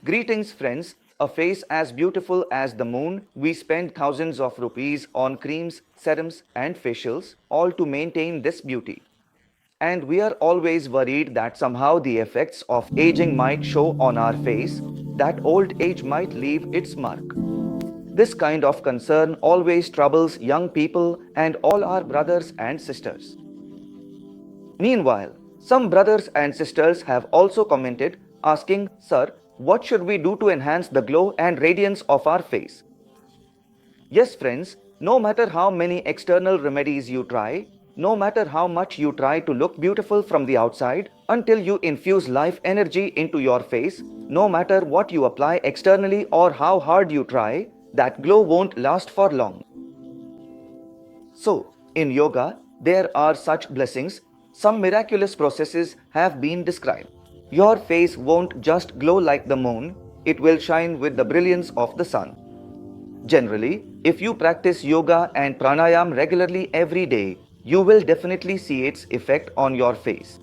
Greetings friends, a face as beautiful as the moon, we spend thousands of rupees on creams, serums and facials, all to maintain this beauty. And we are always worried that somehow the effects of aging might show on our face, that old age might leave its mark. This kind of concern always troubles young people and all our brothers and sisters. Meanwhile, some brothers and sisters have also commented asking, "Sir, what should we do to enhance the glow and radiance of our face?" Yes friends, no matter how many external remedies you try, no matter how much you try to look beautiful from the outside, until you infuse life energy into your face, no matter what you apply externally or how hard you try, that glow won't last for long. So, in yoga, there are such blessings, some miraculous processes have been described. Your face won't just glow like the moon, it will shine with the brilliance of the sun. Generally, if you practice yoga and pranayam regularly every day, you will definitely see its effect on your face.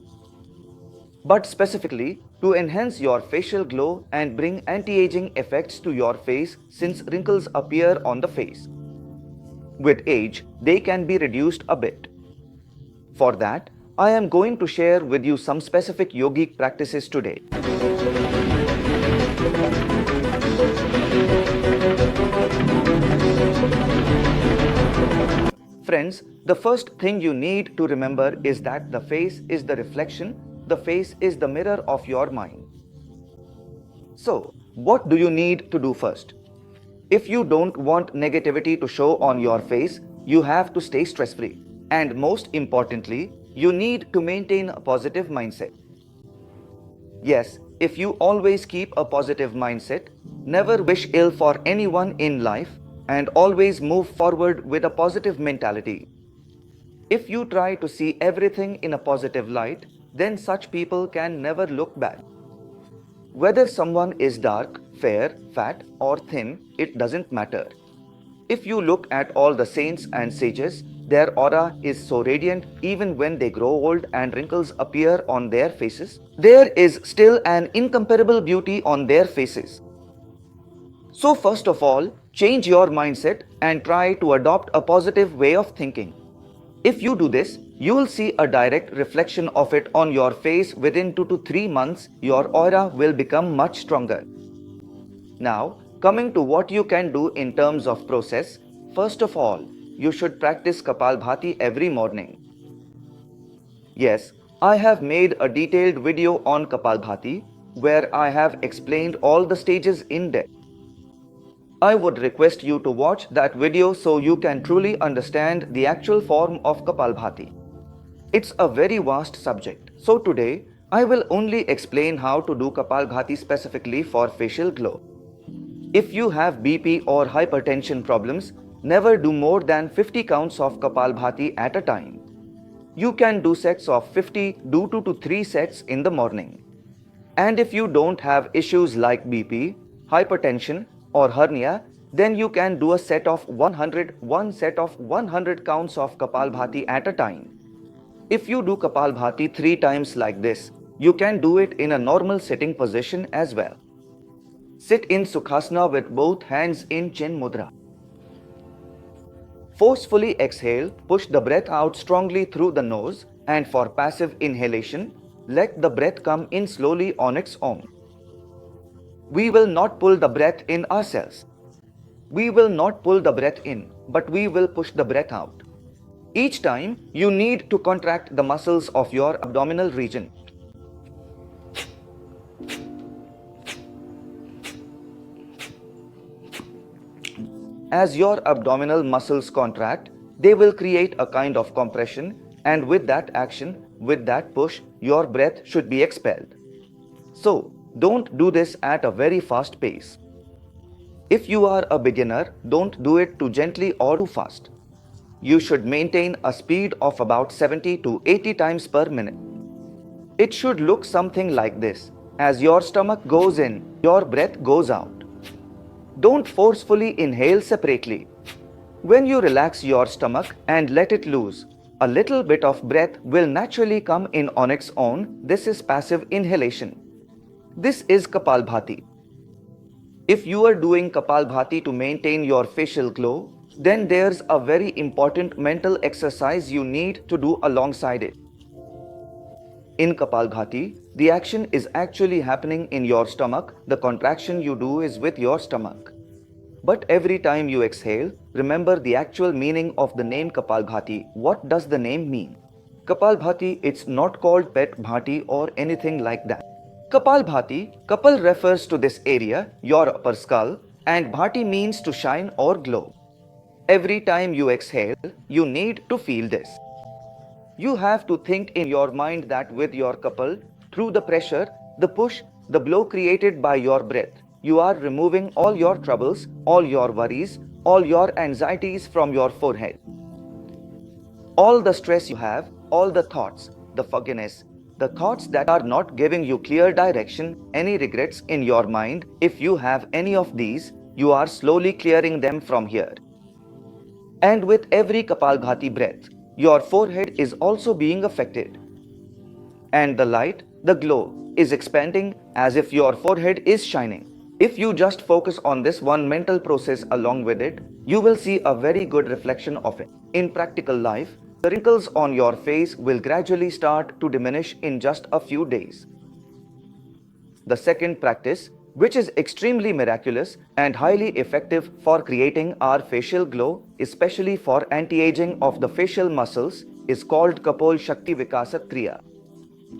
But specifically, to enhance your facial glow and bring anti-aging effects to your face since wrinkles appear on the face. With age, they can be reduced a bit. For that, I am going to share with you some specific yogic practices today. Friends, the first thing you need to remember is that the face is the reflection, the face is the mirror of your mind. So, what do you need to do first? If you don't want negativity to show on your face, you have to stay stress-free. And most importantly, you need to maintain a positive mindset. Yes, if you always keep a positive mindset, never wish ill for anyone in life, and always move forward with a positive mentality. If you try to see everything in a positive light, then such people can never look bad. Whether someone is dark, fair, fat or thin, it doesn't matter. If you look at all the saints and sages, their aura is so radiant even when they grow old and wrinkles appear on their faces. There is still an incomparable beauty on their faces. So first of all, change your mindset and try to adopt a positive way of thinking. If you do this, you will see a direct reflection of it on your face within 2 to 3 months. Your aura will become much stronger. Now, coming to what you can do in terms of process, first of all, you should practice Kapalbhati every morning. Yes, I have made a detailed video on Kapalbhati where I have explained all the stages in depth. I would request you to watch that video so you can truly understand the actual form of Kapalbhati. It's a very vast subject, so today I will only explain how to do Kapalbhati specifically for facial glow. If you have BP or hypertension problems, never do more than 50 counts of Kapalbhati at a time. You can do sets of 50, do 2 to 3 sets in the morning. And if you don't have issues like BP, hypertension or hernia, then you can do a set of 100 counts of Kapalbhati at a time. If you do Kapalbhati 3 times like this, you can do it in a normal sitting position as well. Sit in Sukhasana with both hands in Chin Mudra. Forcefully exhale, push the breath out strongly through the nose, and for passive inhalation, let the breath come in slowly on its own. We will not pull the breath in ourselves. We will not pull the breath in, but we will push the breath out. Each time, you need to contract the muscles of your abdominal region. As your abdominal muscles contract, they will create a kind of compression, and with that action, with that push, your breath should be expelled. So, don't do this at a very fast pace. If you are a beginner, don't do it too gently or too fast. You should maintain a speed of about 70 to 80 times per minute. It should look something like this. As your stomach goes in, your breath goes out. Don't forcefully inhale separately. When you relax your stomach and let it loose, a little bit of breath will naturally come in on its own. This is passive inhalation. This is Kapalbhati. If you are doing Kapalbhati to maintain your facial glow, then there's a very important mental exercise you need to do alongside it. In Kapalbhati, the action is actually happening in your stomach. The contraction you do is with your stomach. But every time you exhale, remember the actual meaning of the name Kapalbhati. What does the name mean? Kapalbhati, it's not called Pet Bhati or anything like that. Kapalbhati, Kapal refers to this area, your upper skull, and Bhati means to shine or glow. Every time you exhale, you need to feel this. You have to think in your mind that with your Kapal, through the pressure, the push, the blow created by your breath, you are removing all your troubles, all your worries, all your anxieties from your forehead. All the stress you have, all the thoughts, the fogginess, the thoughts that are not giving you clear direction, any regrets in your mind, if you have any of these, you are slowly clearing them from here. And with every Kapalbhati breath, your forehead is also being affected. And the light, the glow, is expanding as if your forehead is shining. If you just focus on this one mental process along with it, you will see a very good reflection of it. In practical life, the wrinkles on your face will gradually start to diminish in just a few days. The second practice, which is extremely miraculous and highly effective for creating our facial glow, especially for anti-aging of the facial muscles, is called Kapol Shakti Vikasat Kriya.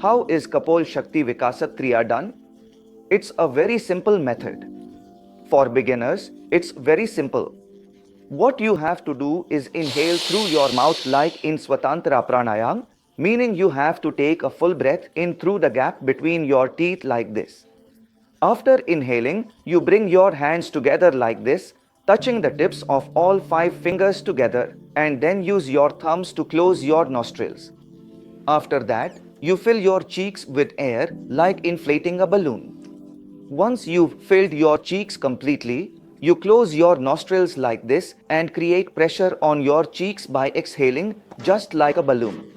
How is Kapol Shakti Vikasat Kriya done? It's a very simple method. For beginners, it's very simple. What you have to do is inhale through your mouth like in Swatantra Pranayam, meaning you have to take a full breath in through the gap between your teeth like this. After inhaling, you bring your hands together like this, touching the tips of all 5 fingers together, and then use your thumbs to close your nostrils. After that, you fill your cheeks with air like inflating a balloon. Once you've filled your cheeks completely, you close your nostrils like this and create pressure on your cheeks by exhaling just like a balloon.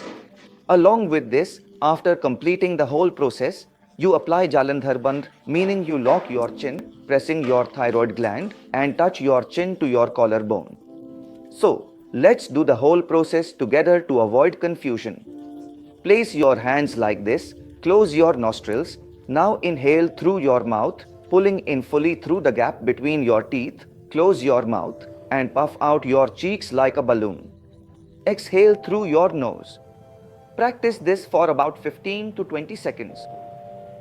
Along with this, after completing the whole process, you apply Jalandhar Bandh, meaning you lock your chin, pressing your thyroid gland and touch your chin to your collarbone. So, let's do the whole process together to avoid confusion. Place your hands like this, close your nostrils. Now inhale through your mouth, pulling in fully through the gap between your teeth. Close your mouth and puff out your cheeks like a balloon. Exhale through your nose. Practice this for about 15 to 20 seconds.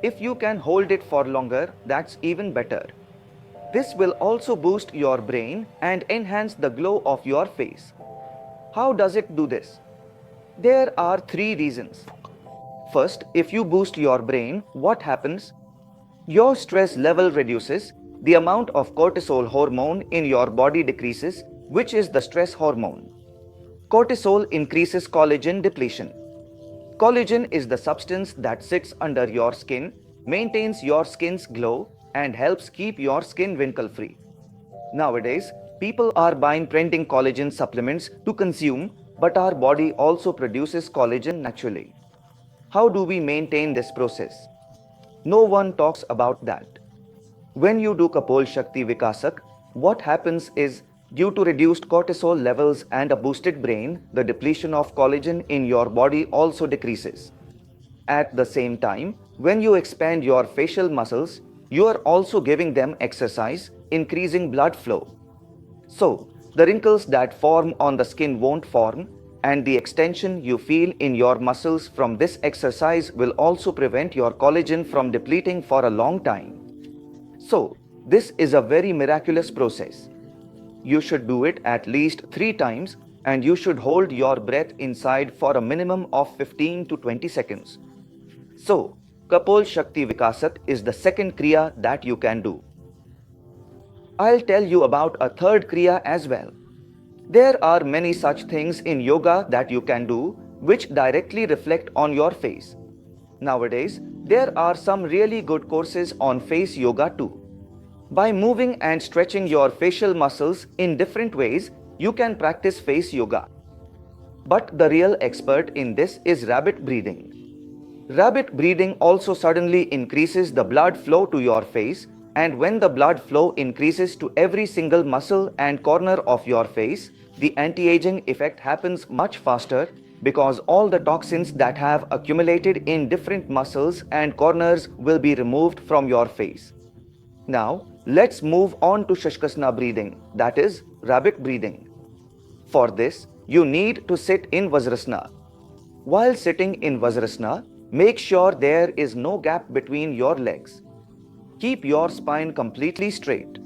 If you can hold it for longer, that's even better. This will also boost your brain and enhance the glow of your face. How does it do this? There are 3 reasons. First, if you boost your brain, what happens? Your stress level reduces, the amount of cortisol hormone in your body decreases, which is the stress hormone. Cortisol increases collagen depletion. Collagen is the substance that sits under your skin, maintains your skin's glow, and helps keep your skin wrinkle-free. Nowadays, people are buying trending collagen supplements to consume, but our body also produces collagen naturally. How do we maintain this process? No one talks about that. When you do Kapol Shakti Vikasak, what happens is, due to reduced cortisol levels and a boosted brain, the depletion of collagen in your body also decreases. At the same time, when you expand your facial muscles, you are also giving them exercise, increasing blood flow. So, the wrinkles that form on the skin won't form, and the extension you feel in your muscles from this exercise will also prevent your collagen from depleting for a long time. So, this is a very miraculous process. You should do it at least 3 times, and you should hold your breath inside for a minimum of 15 to 20 seconds. So, Kapol Shakti Vikasat is the second Kriya that you can do. I'll tell you about a third Kriya as well. There are many such things in yoga that you can do which directly reflect on your face. Nowadays, there are some really good courses on face yoga too. By moving and stretching your facial muscles in different ways, you can practice face yoga. But the real expert in this is rabbit breathing. Rabbit breathing also suddenly increases the blood flow to your face, And when the blood flow increases to every single muscle and corner of your face, the anti-aging effect happens much faster because all the toxins that have accumulated in different muscles and corners will be removed from your face. Now, let's move on to Shashkasana breathing, that is, rabbit breathing. For this, you need to sit in Vajrasana. While sitting in Vajrasana, make sure there is no gap between your legs. Keep your spine completely straight.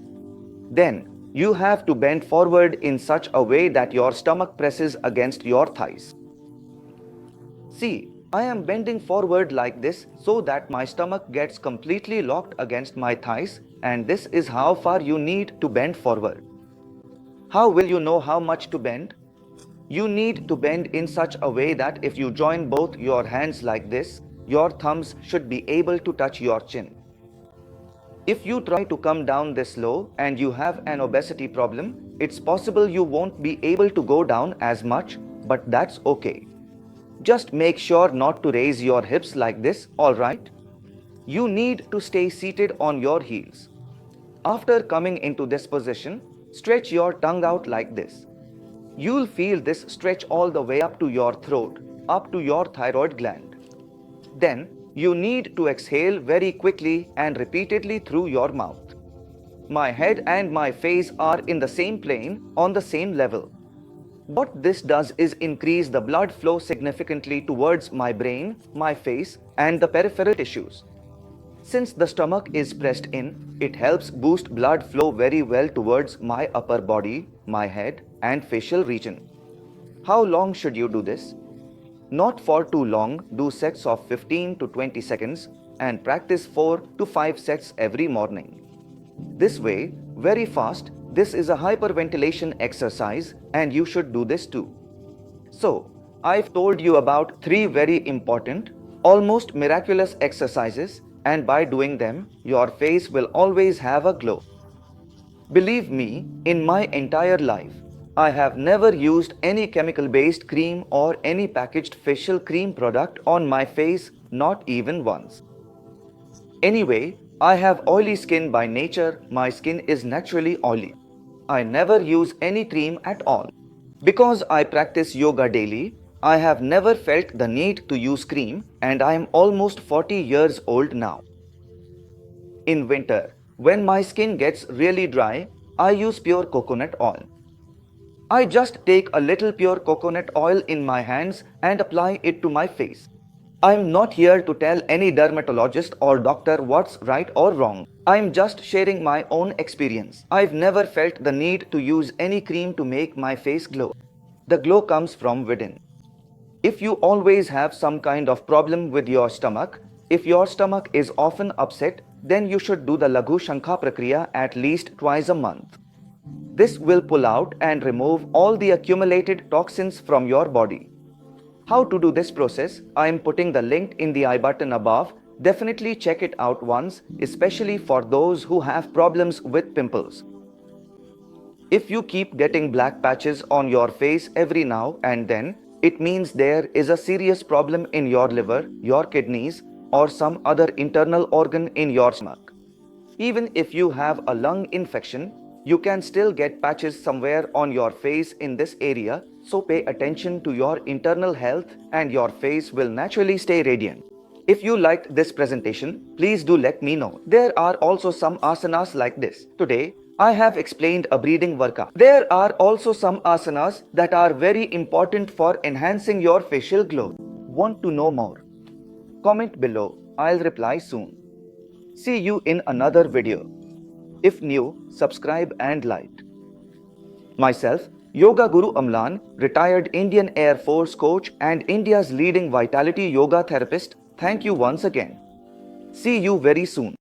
Then, you have to bend forward in such a way that your stomach presses against your thighs. See, I am bending forward like this so that my stomach gets completely locked against my thighs, and this is how far you need to bend forward. How will you know how much to bend? You need to bend in such a way that if you join both your hands like this, your thumbs should be able to touch your chin. If you try to come down this low and you have an obesity problem, it's possible you won't be able to go down as much, but that's okay. Just make sure not to raise your hips like this, alright? You need to stay seated on your heels. After coming into this position, stretch your tongue out like this. You'll feel this stretch all the way up to your throat, up to your thyroid gland. Then, you need to exhale very quickly and repeatedly through your mouth. My head and my face are in the same plane, on the same level. What this does is increase the blood flow significantly towards my brain, my face, and the peripheral tissues. Since the stomach is pressed in, it helps boost blood flow very well towards my upper body, my head, and facial region. How long should you do this? Not for too long, do sets of 15 to 20 seconds and practice 4 to 5 sets every morning. This way, very fast, this is a hyperventilation exercise and you should do this too. So, I've told you about 3 very important, almost miraculous exercises, and by doing them, your face will always have a glow. Believe me, in my entire life, I have never used any chemical-based cream or any packaged facial cream product on my face, not even once. Anyway, I have oily skin by nature. My skin is naturally oily. I never use any cream at all. Because I practice yoga daily, I have never felt the need to use cream, and I am almost 40 years old now. In winter, when my skin gets really dry, I use pure coconut oil. I just take a little pure coconut oil in my hands and apply it to my face. I am not here to tell any dermatologist or doctor what's right or wrong. I am just sharing my own experience. I've never felt the need to use any cream to make my face glow. The glow comes from within. If you always have some kind of problem with your stomach, if your stomach is often upset, then you should do the Laghu Shankha Prakriya at least twice a month. This will pull out and remove all the accumulated toxins from your body. How to do this process? I am putting the link in the I button above. Definitely check it out once, especially for those who have problems with pimples. If you keep getting black patches on your face every now and then, it means there is a serious problem in your liver, your kidneys, or some other internal organ in your stomach. Even if you have a lung infection, you can still get patches somewhere on your face in this area, so pay attention to your internal health and your face will naturally stay radiant. If you liked this presentation, please do let me know. There are also some asanas like this. Today, I have explained a breathing workout. There are also some asanas that are very important for enhancing your facial glow. Want to know more? Comment below. I'll reply soon. See you in another video. If new, subscribe and like. Myself, Yoga Guru Amlan, retired Indian Air Force coach and India's leading vitality yoga therapist. Thank you once again. See you very soon.